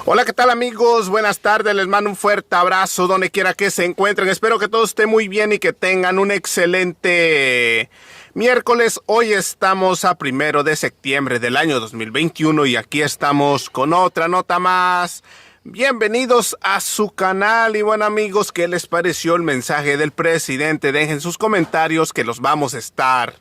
Hola, ¿qué tal amigos? Buenas tardes, les mando un fuerte abrazo donde quiera que se encuentren. Espero que todo esté muy bien y que tengan un excelente miércoles. Hoy estamos a 1 de septiembre del año 2021 y aquí estamos con otra nota más. Bienvenidos a su canal y bueno amigos, ¿qué les pareció el mensaje del presidente? Dejen sus comentarios que los vamos a estar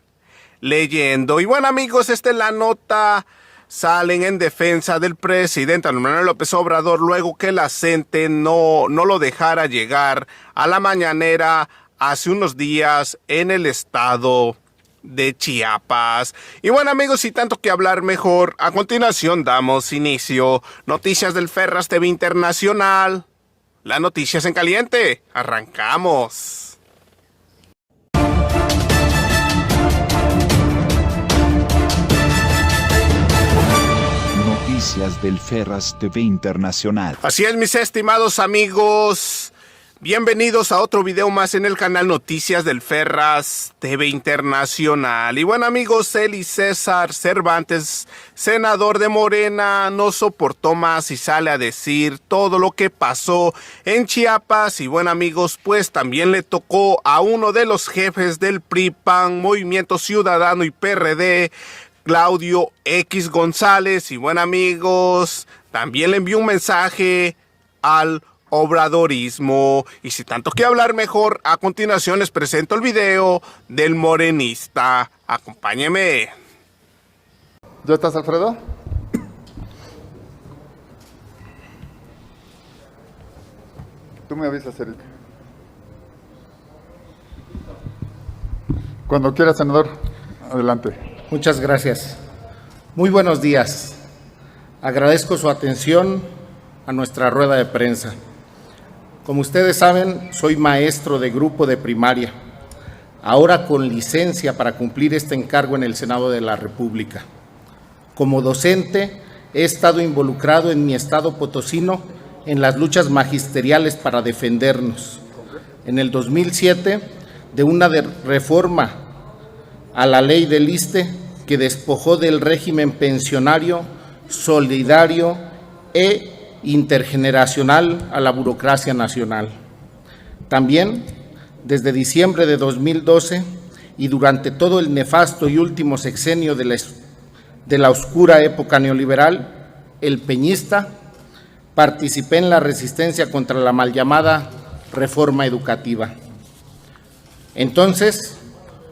leyendo. Y bueno amigos, esta es la nota. Salen en defensa del presidente Andrés Manuel López Obrador luego que la gente no lo dejara llegar a la mañanera hace unos días en el estado de Chiapas. Y bueno amigos, sin tanto que hablar mejor, a continuación damos inicio. Noticias del Ferras TV Internacional. Las noticias en caliente. Arrancamos. Noticias del Ferras TV Internacional. Así es, mis estimados amigos. Bienvenidos a otro video más en el canal Noticias del Ferras TV Internacional. Y bueno amigos, Eli César Cervantes, senador de Morena, no soportó más y sale a decir todo lo que pasó en Chiapas. Y bueno amigos, pues también le tocó a uno de los jefes del PRI, PAN, Movimiento Ciudadano y PRD, Claudio X González. Y bueno amigos, también le envió un mensaje al obradorismo. Y sin tanto que hablar mejor, a continuación les presento el video del morenista. Acompáñeme. ¿Ya estás, Alfredo? Tú me avisas, Eric. Cuando quieras, senador, adelante. Muchas gracias. Muy buenos días. Agradezco su atención a nuestra rueda de prensa. Como ustedes saben, soy maestro de grupo de primaria, ahora con licencia para cumplir este encargo en el Senado de la República. Como docente, he estado involucrado en mi estado potosino en las luchas magisteriales para defendernos. En el 2007, de una reforma a la ley del ISSSTE que despojó del régimen pensionario, solidario e intergeneracional a la burocracia nacional. También, desde diciembre de 2012 y durante todo el nefasto y último sexenio de la oscura época neoliberal, el peñista, participé en la resistencia contra la mal llamada reforma educativa. Entonces,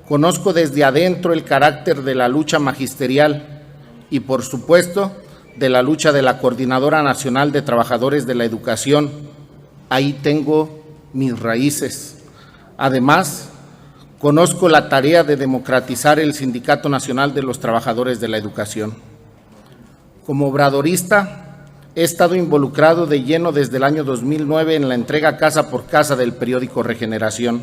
conozco desde adentro el carácter de la lucha magisterial y, por supuesto, de la lucha de la Coordinadora Nacional de Trabajadores de la Educación. Ahí tengo mis raíces. Además, conozco la tarea de democratizar el Sindicato Nacional de los Trabajadores de la Educación. Como obradorista, he estado involucrado de lleno desde el año 2009 en la entrega casa por casa del periódico Regeneración.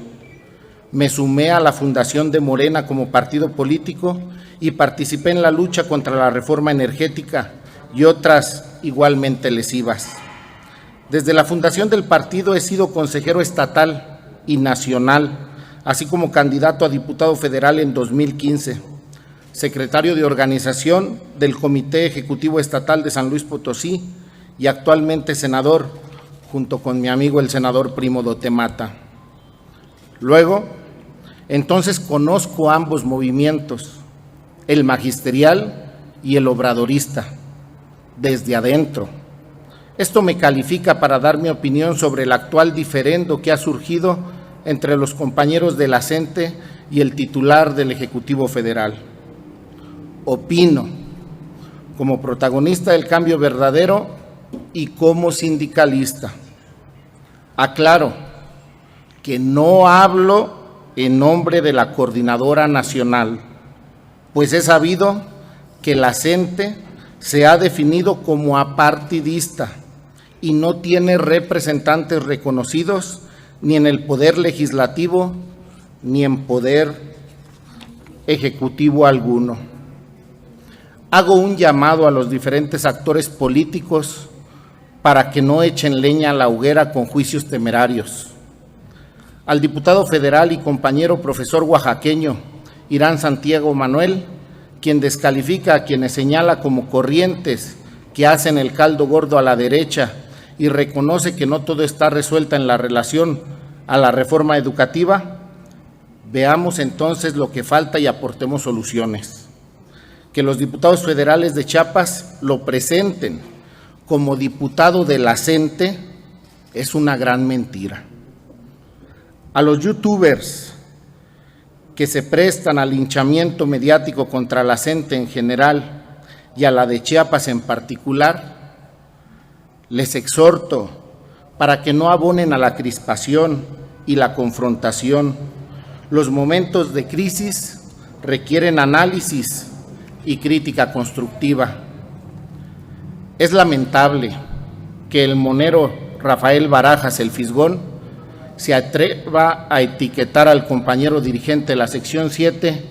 Me sumé a la fundación de Morena como partido político y participé en la lucha contra la reforma energética y otras igualmente lesivas. Desde la fundación del partido he sido consejero estatal y nacional, así como candidato a diputado federal en 2015, secretario de organización del Comité Ejecutivo Estatal de San Luis Potosí y actualmente senador, junto con mi amigo el senador Primo Dote Mata. Luego, entonces conozco ambos movimientos, el magisterial y el obradorista, desde adentro. Esto me califica para dar mi opinión sobre el actual diferendo que ha surgido entre los compañeros de la CENTE y el titular del Ejecutivo Federal. Opino, como protagonista del cambio verdadero y como sindicalista. Aclaro que no hablo en nombre de la Coordinadora Nacional, pues he sabido que la CENTE se ha definido como apartidista y no tiene representantes reconocidos ni en el poder legislativo ni en poder ejecutivo alguno. Hago un llamado a los diferentes actores políticos para que no echen leña a la hoguera con juicios temerarios. Al diputado federal y compañero profesor oaxaqueño Irán Santiago Manuel, quien descalifica a quienes señala como corrientes que hacen el caldo gordo a la derecha y reconoce que no todo está resuelto en la relación a la reforma educativa, veamos entonces lo que falta y aportemos soluciones. Que los diputados federales de Chiapas lo presenten como diputado de la CENTE es una gran mentira. A los youtubers que se prestan al linchamiento mediático contra la CENTE en general y a la de Chiapas en particular, les exhorto para que no abonen a la crispación y la confrontación. Los momentos de crisis requieren análisis y crítica constructiva. Es lamentable que el monero Rafael Barajas, el Fisgón, se atreva a etiquetar al compañero dirigente de la sección 7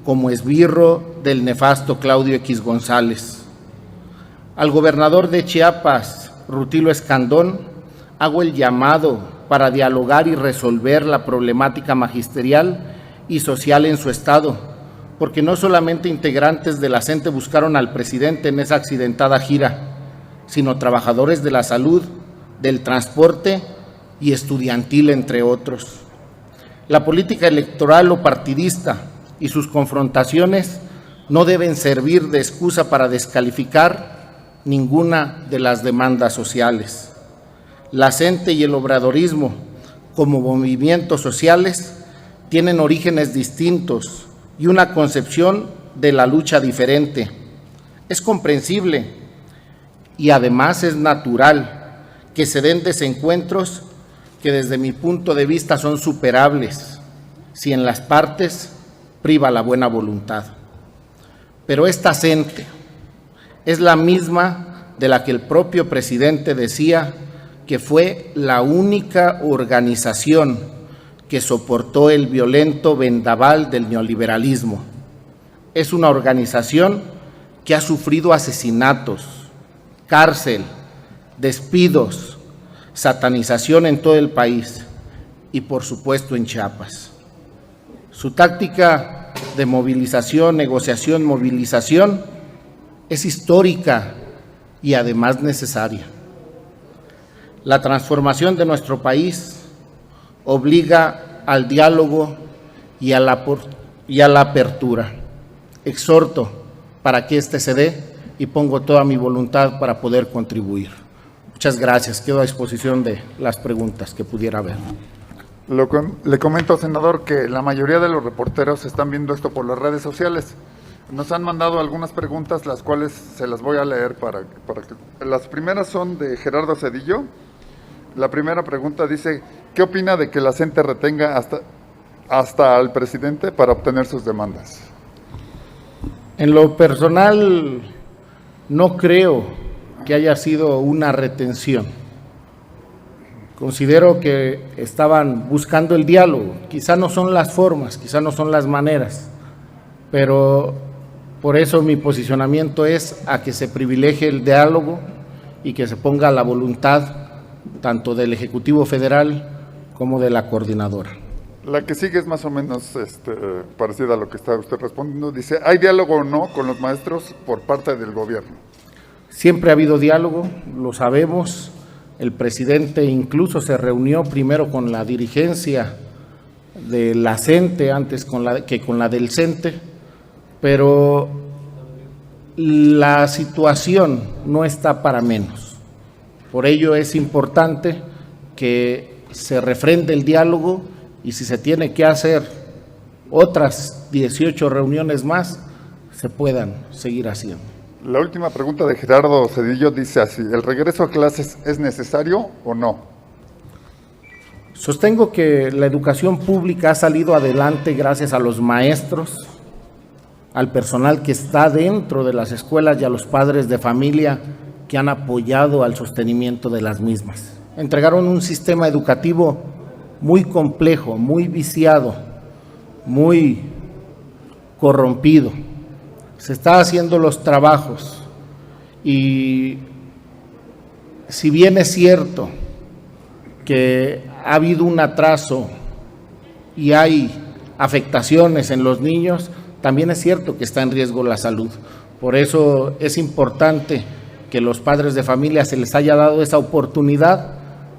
como esbirro del nefasto Claudio X González. Al gobernador de Chiapas, Rutilio Escandón, hago el llamado para dialogar y resolver la problemática magisterial y social en su estado, porque no solamente integrantes de la CENTE buscaron al presidente en esa accidentada gira, sino trabajadores de la salud, del transporte y estudiantil, entre otros. La política electoral o partidista y sus confrontaciones no deben servir de excusa para descalificar ninguna de las demandas sociales. La CENTE y el obradorismo, como movimientos sociales, tienen orígenes distintos y una concepción de la lucha diferente. Es comprensible y además es natural que se den desencuentros que desde mi punto de vista son superables si en las partes priva la buena voluntad. Pero esta CENTE es la misma de la que el propio presidente decía que fue la única organización que soportó el violento vendaval del neoliberalismo. Es una organización que ha sufrido asesinatos, cárcel, despidos, satanización en todo el país y por supuesto en Chiapas. Su táctica de movilización, negociación, movilización es histórica y además necesaria. La transformación de nuestro país obliga al diálogo y a la apertura. Exhorto para que éste se dé y pongo toda mi voluntad para poder contribuir. Muchas gracias. Quedo a disposición de las preguntas que pudiera haber. Le comento, senador, que la mayoría de los reporteros están viendo esto por las redes sociales. Nos han mandado algunas preguntas, las cuales se las voy a leer para que... Las primeras son de Gerardo Cedillo. La primera pregunta dice, ¿qué opina de que la CENTE retenga hasta al presidente para obtener sus demandas? En lo personal, no creo que haya sido una retención. Considero que estaban buscando el diálogo. Quizá no son las formas, quizá no son las maneras, pero por eso mi posicionamiento es a que se privilegie el diálogo y que se ponga la voluntad tanto del Ejecutivo Federal como de la coordinadora. La que sigue es más o menos parecida a lo que está usted respondiendo. Dice, ¿hay diálogo o no con los maestros por parte del gobierno? Siempre ha habido diálogo, lo sabemos. El presidente incluso se reunió primero con la dirigencia de la CENTE antes que con la del CENTE, pero la situación no está para menos. Por ello es importante que se refrende el diálogo y si se tiene que hacer otras 18 reuniones más, se puedan seguir haciendo. La última pregunta de Gerardo Cedillo dice así, ¿el regreso a clases es necesario o no? Sostengo que la educación pública ha salido adelante gracias a los maestros, al personal que está dentro de las escuelas y a los padres de familia que han apoyado al sostenimiento de las mismas. Entregaron un sistema educativo muy complejo, muy viciado, muy corrompido. Se está haciendo los trabajos y si bien es cierto que ha habido un atraso y hay afectaciones en los niños, también es cierto que está en riesgo la salud. Por eso es importante que que los padres de familia se les haya dado esa oportunidad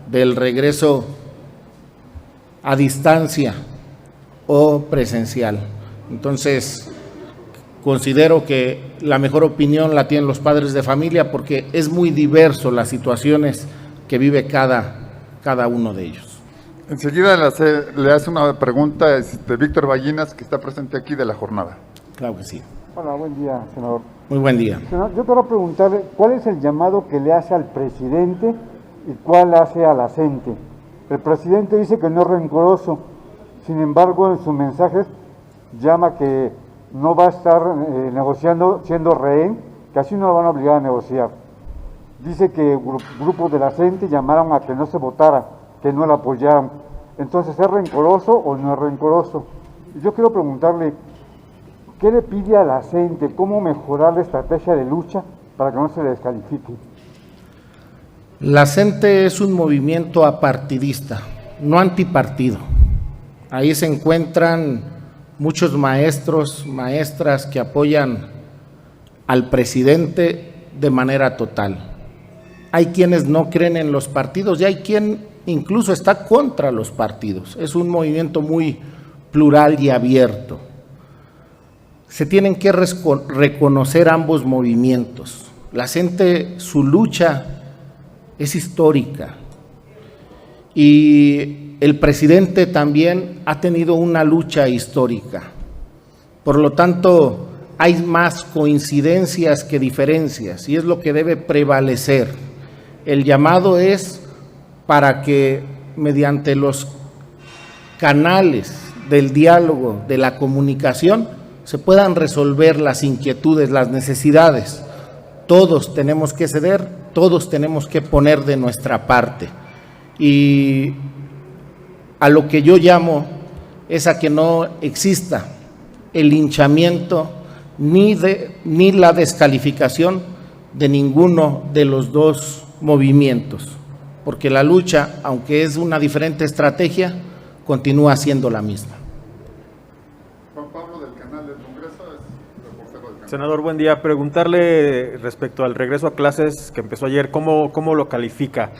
del regreso a distancia o presencial. Entonces, considero que la mejor opinión la tienen los padres de familia porque es muy diverso las situaciones que vive cada uno de ellos. Enseguida le hace una pregunta Víctor Ballinas, que está presente aquí de la jornada. Claro que sí. Hola, buen día, senador. Muy buen día. Senador, yo quiero preguntarle, ¿cuál es el llamado que le hace al presidente y cuál hace a la gente? El presidente dice que no es rencoroso, sin embargo, en sus mensajes llama que no va a estar negociando siendo rehén, que así no lo van a obligar a negociar. Dice que grupos de la gente llamaron a que no se votara, que no la apoyaran. Entonces, ¿es rencoroso o no es rencoroso? Y yo quiero preguntarle, ¿qué le pide a la gente? ¿Cómo mejorar la estrategia de lucha para que no se le descalifique? La CENTE es un movimiento apartidista, no antipartido. Ahí se encuentran muchos maestros, maestras que apoyan al presidente de manera total. Hay quienes no creen en los partidos y hay quien incluso está contra los partidos. Es un movimiento muy plural y abierto. Se tienen que reconocer ambos movimientos. La CENTE, su lucha es histórica y el presidente también ha tenido una lucha histórica. Por lo tanto, hay más coincidencias que diferencias y es lo que debe prevalecer. El llamado es para que mediante los canales del diálogo, de la comunicación, se puedan resolver las inquietudes, las necesidades. Todos tenemos que ceder, todos tenemos que poner de nuestra parte. Y a lo que yo llamo es a que no exista el linchamiento ni la descalificación de ninguno de los dos movimientos, porque la lucha, aunque es una diferente estrategia, continúa siendo la misma. Senador, buen día. Preguntarle respecto al regreso a clases que empezó ayer, ¿cómo lo califica?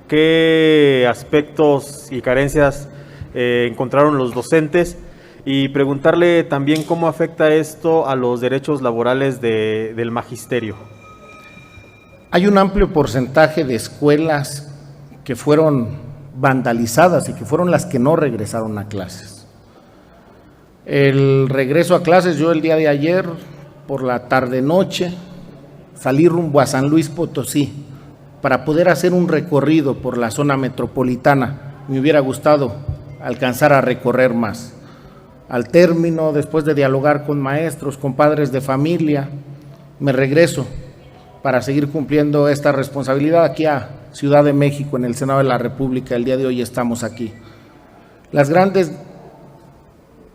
¿Qué aspectos y carencias encontraron los docentes? Y preguntarle también cómo afecta esto a los derechos laborales del magisterio. Hay un amplio porcentaje de escuelas que fueron vandalizadas y que fueron las que no regresaron a clases. El regreso a clases, yo el día de ayer, por la tarde-noche, salí rumbo a San Luis Potosí para poder hacer un recorrido por la zona metropolitana. Me hubiera gustado alcanzar a recorrer más. Al término, después de dialogar con maestros, con padres de familia, me regreso para seguir cumpliendo esta responsabilidad aquí a Ciudad de México, en el Senado de la República. El día de hoy estamos aquí. Las grandes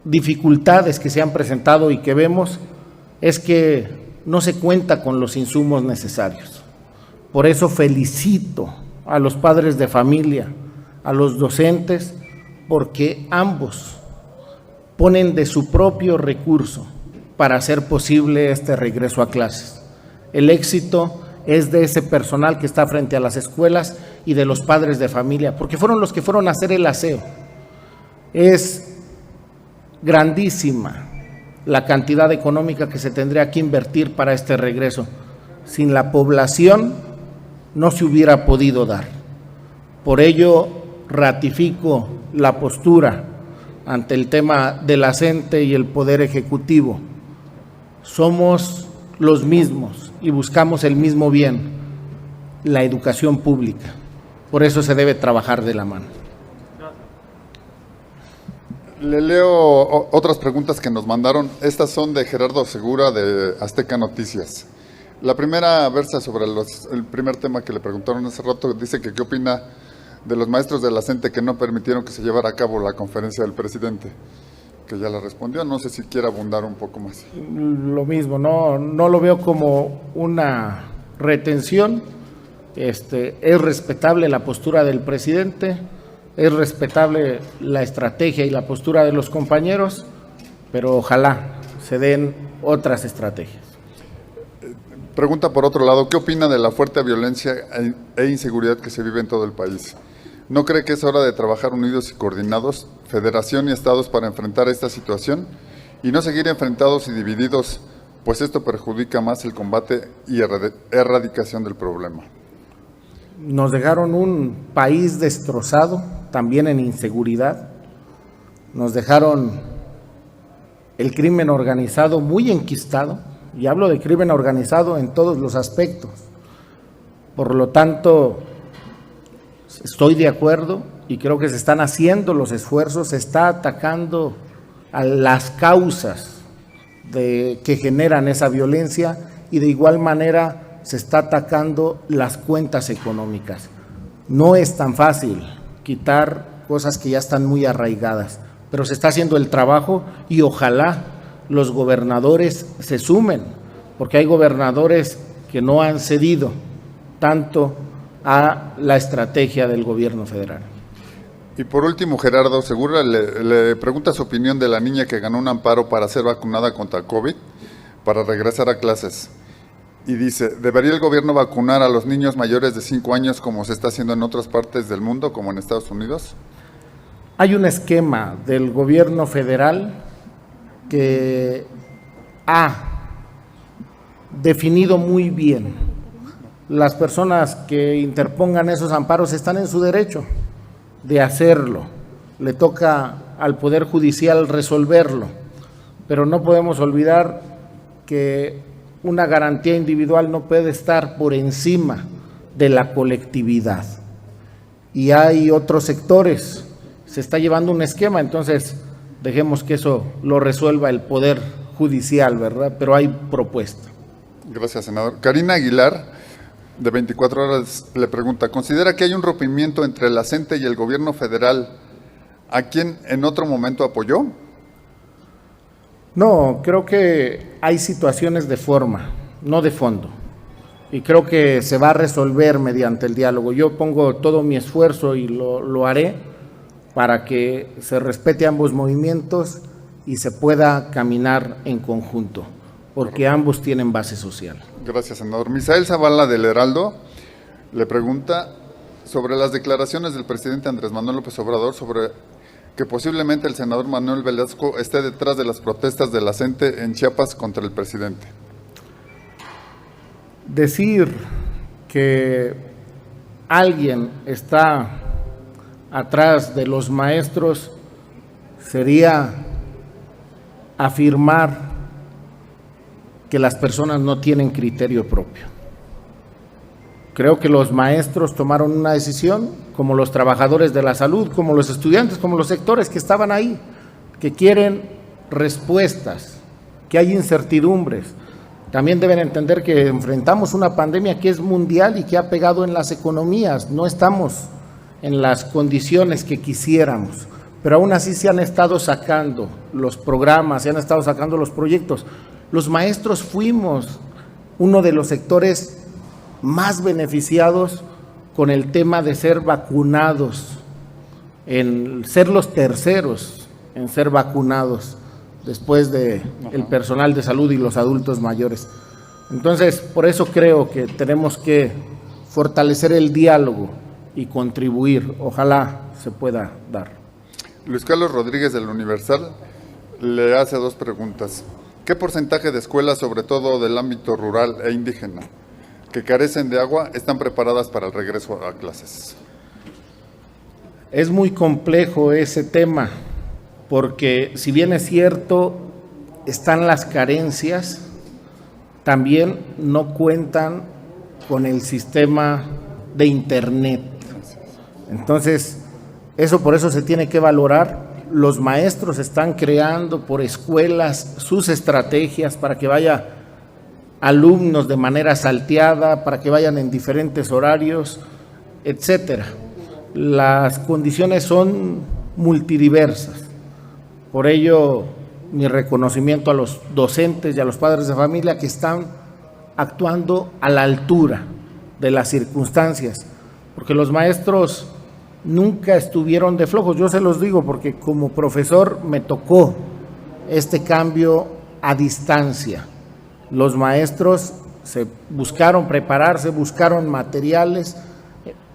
dificultades que se han presentado y que vemos es que no se cuenta con los insumos necesarios. Por eso felicito a los padres de familia, a los docentes, porque ambos ponen de su propio recurso para hacer posible este regreso a clases. El éxito es de ese personal que está frente a las escuelas y de los padres de familia, porque fueron los que fueron a hacer el aseo. Es grandísima la cantidad económica que se tendría que invertir para este regreso. Sin la población no se hubiera podido dar. Por ello, ratifico la postura ante el tema de la CENTE y el Poder Ejecutivo. Somos los mismos y buscamos el mismo bien, la educación pública. Por eso se debe trabajar de la mano. Le leo otras preguntas que nos mandaron. Estas son de Gerardo Segura, de Azteca Noticias. La primera versa sobre el primer tema que le preguntaron hace rato. Dice que qué opina de los maestros de la CENTE que no permitieron que se llevara a cabo la conferencia del presidente, que ya la respondió. No sé si quiere abundar un poco más. Lo mismo, no lo veo como una retención. Es respetable la postura del presidente, es respetable la estrategia y la postura de los compañeros, pero ojalá se den otras estrategias. Pregunta por otro lado, ¿qué opina de la fuerte violencia e inseguridad que se vive en todo el país? ¿No cree que es hora de trabajar unidos y coordinados, Federación y Estados, para enfrentar esta situación y no seguir enfrentados y divididos, pues esto perjudica más el combate y erradicación del problema? Nos dejaron un país destrozado, también en inseguridad. Nos dejaron el crimen organizado muy enquistado, y hablo de crimen organizado en todos los aspectos. Por lo tanto, estoy de acuerdo y creo que se están haciendo los esfuerzos, se está atacando a las causas que generan esa violencia y de igual manera se está atacando las cuentas económicas. No es tan fácil quitar cosas que ya están muy arraigadas, pero se está haciendo el trabajo y ojalá los gobernadores se sumen, porque hay gobernadores que no han cedido tanto a la estrategia del gobierno federal. Y por último, Gerardo Segura le pregunta su opinión de la niña que ganó un amparo para ser vacunada contra COVID para regresar a clases. Y dice, ¿debería el gobierno vacunar a los niños mayores de 5 años como se está haciendo en otras partes del mundo, como en Estados Unidos? Hay un esquema del gobierno federal que ha definido muy bien. Las personas que interpongan esos amparos están en su derecho de hacerlo. Le toca al Poder Judicial resolverlo, pero no podemos olvidar que una garantía individual no puede estar por encima de la colectividad. Y hay otros sectores, se está llevando un esquema, entonces dejemos que eso lo resuelva el Poder Judicial, ¿verdad? Pero hay propuesta. Gracias, senador. Karina Aguilar, de 24 horas, le pregunta, ¿considera que hay un rompimiento entre la CENTE y el gobierno federal, a quien en otro momento apoyó? No, creo que hay situaciones de forma, no de fondo. Y creo que se va a resolver mediante el diálogo. Yo pongo todo mi esfuerzo y lo haré para que se respete ambos movimientos y se pueda caminar en conjunto, porque ambos tienen base social. Gracias, senador. Misael Zavala, del Heraldo, le pregunta sobre las declaraciones del presidente Andrés Manuel López Obrador sobre que posiblemente el senador Manuel Velasco esté detrás de las protestas de la CENTE en Chiapas contra el presidente. Decir que alguien está atrás de los maestros sería afirmar que las personas no tienen criterio propio. Creo que los maestros tomaron una decisión, como los trabajadores de la salud, como los estudiantes, como los sectores que estaban ahí, que quieren respuestas, que hay incertidumbres. También deben entender que enfrentamos una pandemia que es mundial y que ha pegado en las economías. No estamos en las condiciones que quisiéramos, pero aún así se han estado sacando los programas, se han estado sacando los proyectos. Los maestros fuimos uno de los sectores más beneficiados con el tema de ser vacunados, en ser los terceros en ser vacunados después de el personal de salud y los adultos mayores. Entonces, por eso creo que tenemos que fortalecer el diálogo y contribuir. Ojalá se pueda dar. Luis Carlos Rodríguez, del Universal, le hace 2 preguntas. ¿Qué porcentaje de escuelas, sobre todo del ámbito rural e indígena, que carecen de agua, están preparadas para el regreso a clases? Es muy complejo ese tema, porque si bien es cierto, están las carencias, también no cuentan con el sistema de internet. Entonces, por eso se tiene que valorar. Los maestros están creando por escuelas sus estrategias para que vaya alumnos de manera salteada, para que vayan en diferentes horarios, etcétera. Las condiciones son multidiversas. Por ello, mi reconocimiento a los docentes y a los padres de familia que están actuando a la altura de las circunstancias, porque los maestros nunca estuvieron de flojos. Yo se los digo porque como profesor me tocó este cambio a distancia. Los maestros Se buscaron prepararse, buscaron materiales,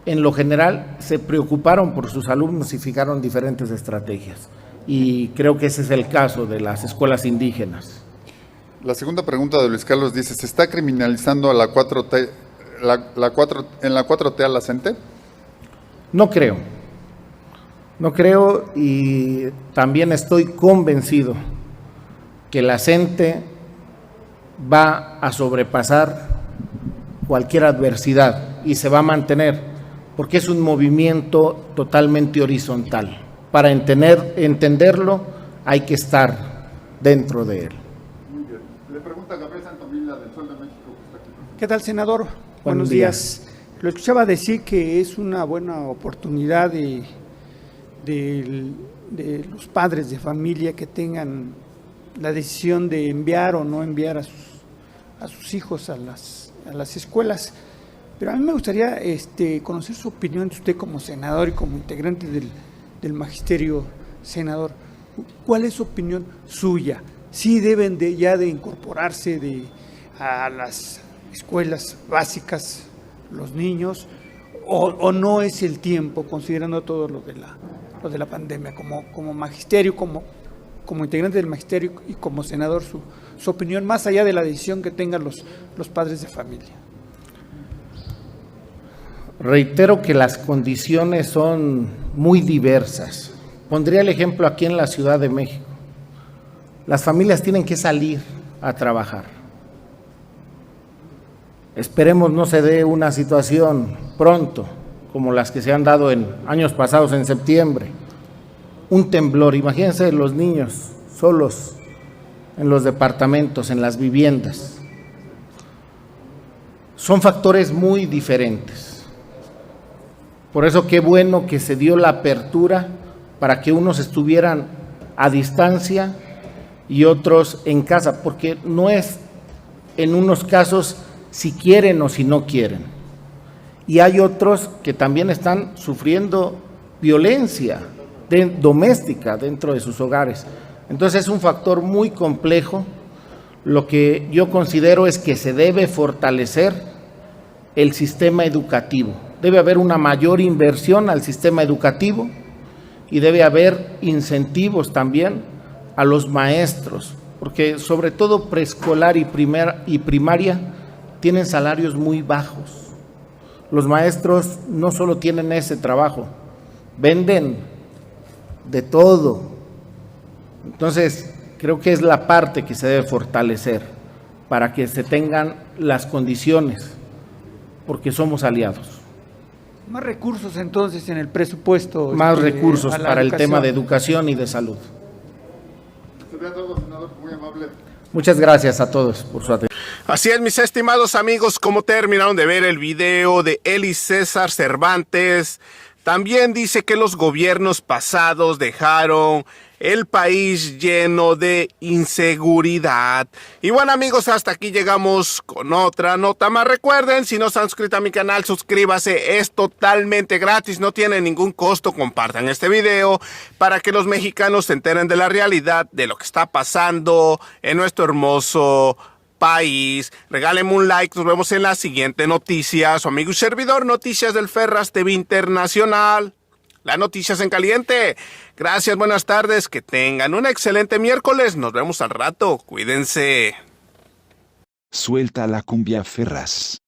en lo general se preocuparon por sus alumnos y fijaron diferentes estrategias. Y creo que ese es el caso de las escuelas indígenas. La segunda pregunta de Luis Carlos dice, ¿se está criminalizando a la 4T, en la 4T a la CENTE? No creo y también estoy convencido que la CENTE va a sobrepasar cualquier adversidad y se va a mantener, porque es un movimiento totalmente horizontal. Para entenderlo hay que estar dentro de él. Muy bien. Le pregunta Gabriel Santomila del Sol de México, que está aquí. ¿Qué tal, senador? Buenos días. Lo escuchaba decir que es una buena oportunidad de los padres de familia que tengan la decisión de enviar o no enviar a sus hijos a las escuelas. Pero a mí me gustaría conocer su opinión de usted como senador y como integrante del magisterio, senador. ¿Cuál es su opinión suya? ¿Sí deben ya de incorporarse a las escuelas básicas los niños o no es el tiempo, considerando todo lo de la pandemia? Como magisterio, como integrante del magisterio y como senador, su opinión más allá de la decisión que tengan los padres de familia. Reitero que las condiciones son muy diversas. Pondría el ejemplo aquí en la Ciudad de México. Las familias tienen que salir a trabajar. Esperemos no se dé una situación pronto, como las que se han dado en años pasados en septiembre. Un temblor, imagínense los niños solos en los departamentos, en las viviendas. Son factores muy diferentes. Por eso qué bueno que se dio la apertura para que unos estuvieran a distancia y otros en casa, porque no es en unos casos si quieren o si no quieren. Y hay otros que también están sufriendo violencia doméstica dentro de sus hogares. Entonces es un factor muy complejo. Lo que yo considero es que se debe fortalecer el sistema educativo. Debe haber una mayor inversión al sistema educativo y debe haber incentivos también a los maestros, porque sobre todo preescolar y primaria tienen salarios muy bajos. Los maestros no solo tienen ese trabajo, venden de todo. Entonces, creo que es la parte que se debe fortalecer para que se tengan las condiciones, porque somos aliados. Más recursos entonces en el presupuesto. Más recursos para el tema de educación. educación y de salud. Sería todo, senador, muy amable. Muchas gracias a todos por su atención. Así es, mis estimados amigos, como terminaron de ver el video de Eli César Cervantes, también dice que los gobiernos pasados dejaron el país lleno de inseguridad. Y bueno, amigos, hasta aquí llegamos con otra nota más. Recuerden, si no se han suscrito a mi canal, suscríbase, es totalmente gratis, no tiene ningún costo. Compartan este video para que los mexicanos se enteren de la realidad de lo que está pasando en nuestro hermoso país. Regálenme un like, nos vemos en la siguiente noticia. Su amigo y servidor, Noticias del Ferras TV Internacional. Las noticias en caliente. Gracias, buenas tardes, que tengan un excelente miércoles. Nos vemos al rato, cuídense. Suelta la cumbia Ferraz.